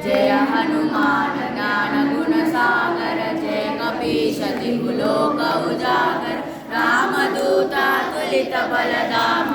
जय हनुमान ज्ञान गुण सागर जय कपीश तिहु लोक उजागर रामदूता तुलित बलधाम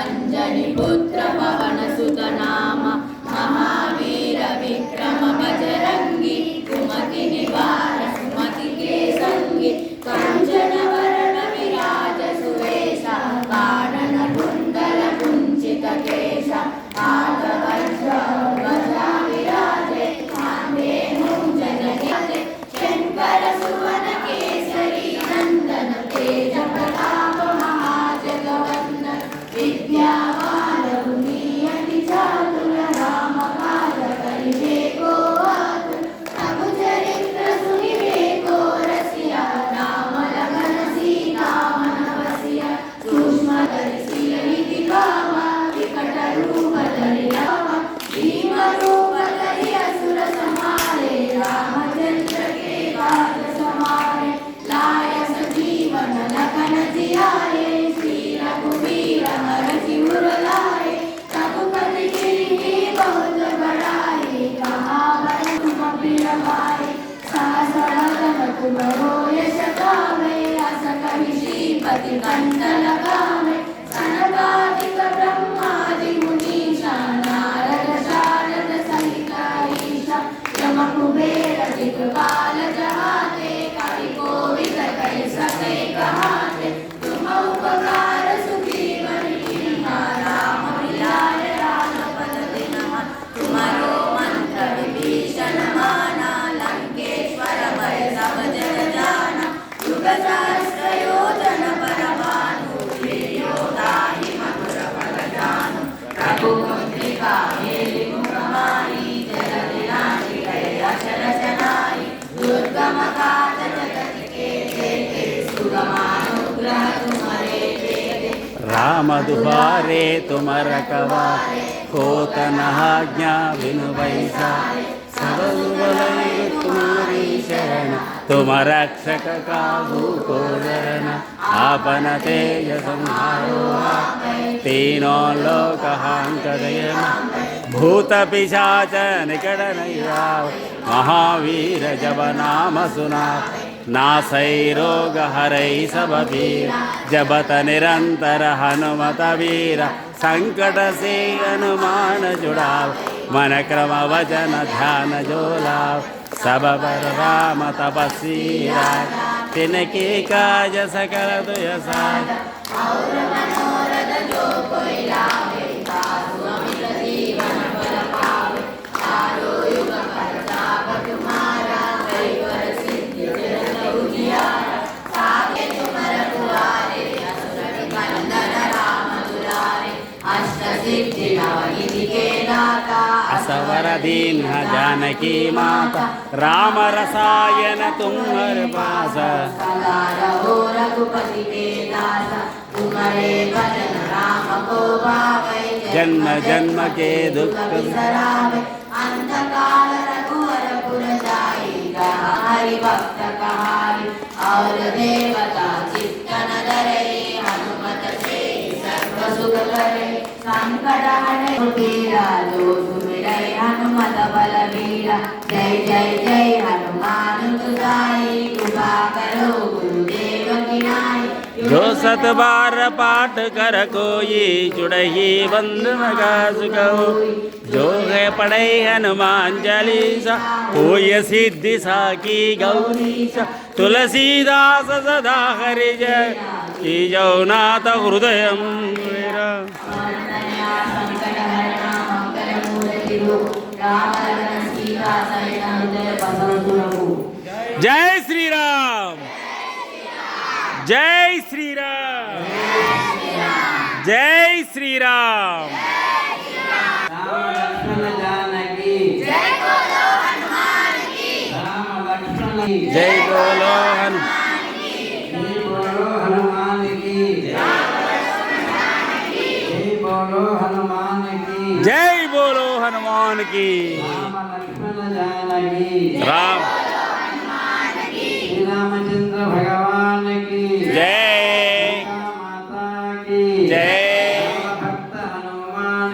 अंजनी पुत्र पवन सुत नाम महावीर विक्रम बजरंगी कुमति निवार सुमति के संगी कंचन वरण विराज सुवेशा कानन कुंडल कुंचित केशा नागवज्र ध्वजा विराजे कांधे मूंजनयते शंकर सुवन केसरी नंदन तेज प्रताप महाजगवंदन विद्यावान गुणीयति चातुर राम काज करिबे को आतुर प्रभु चरित्र सुनिबे को रसिया राम लखन सीता मन बसिया सूक्ष्म दर्शी निधि कामा विकट रूप धरि रामा भीम रूप धरि असुर संहारे रामचंद्र के काज समारे लाय सजीवन लखन जियाए श्री रघुवीर हरषि उर लाए रघुपति कीन्ही बहुत बड़ाई कहा बरन कपीर भाई सहस वदन तुम यश गावे अस कहि श्रीपति कंठ लगावे सनकादिक ब्रह्मादि मुनीषा नारद शारद सहित ईशा यम कुबेर दिक्पाल जहाते कवि कोविद कहि सके कहाते तुम उपकार सुग्रीवन कीन्हा राम मिलाय रामपद दीन्हा तुम्हारो मंत्र विभीषण माना लंकेश्वर भय सब जग जाना युग सहस्र योजन पर भानु लील्योताहि मधुर फल जानु प्रभु मुद्रिका मेलि मुख माहि जय दिनाहि गए अचर जनाहि दुर्गम काज जगत के देते सुगमानुग्रह तुम्हारे देते राम दुबारे तुम रखवारे होत न आज्ञा बिनु बैसारे सब बलि तुम्हारी शरण तुम रक्षक काहू को डरन आपन तेज संहारो तीनों लोक हांकदयन भूत पिशाच निकट नहीं आव महावीर जब नाम सुना नासै रोग हरै सब पीर जबत निरंतर हनुमत वीर संकट से हनुमान जुड़ाव मन क्रम वचन ध्यान जो लाव सब पर राम तपस्वी राज तिनके काज सकल तुय साज और मनोरथ जो कोई लावे साधु अमित जीवन फल पावे चारों युग प्रताप तुम्हारा कैवर सिद्धि चिरंत उजियारा सागे तुम रघुवारे असुर निकंदन राम दुलारे अष्ट सिद्धि नवनिधि के दाता असवर दीन जानकी माता राम रसायन तुम्हर पास सदा रहो रघुपति के दासा तुम्हारे भजन राम को पावे जन्म जन्म के दुख बिसरावे अंत काल रघुवर पुर जाई जहाँ हरि भक्त कहाई और देवता चित्तन धरे हनुमत से सर्व सुख करे संकट हरे पीरा जो सुमिरै हनुमत बलवीरा जय जय जय हनुमान तुझाई कृपा करो गुरुदेव की नाई जो सत बार पाठ कर कोई जुड़ही बंद मगा सुखो जो है पढ़े हनुमान चालीसा कोई सिद्धि साकी गौरीशा तुलसीदास सदा हरि जय की जौनाथ हृदय मेरा जय श्री राम जय श्री राम जय श्री राम राम लक्ष्मण जानकी जय बोलो हनुमान की राम लक्ष्मण की जय बोलो जय बोलो हनुमान की जय बोलो हनुमान की जय बोलो हनुमान की राम लक्ष्मण जानकी राम श्री रामचंद्र भगवान की जय सीता माता की जय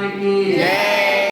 की जय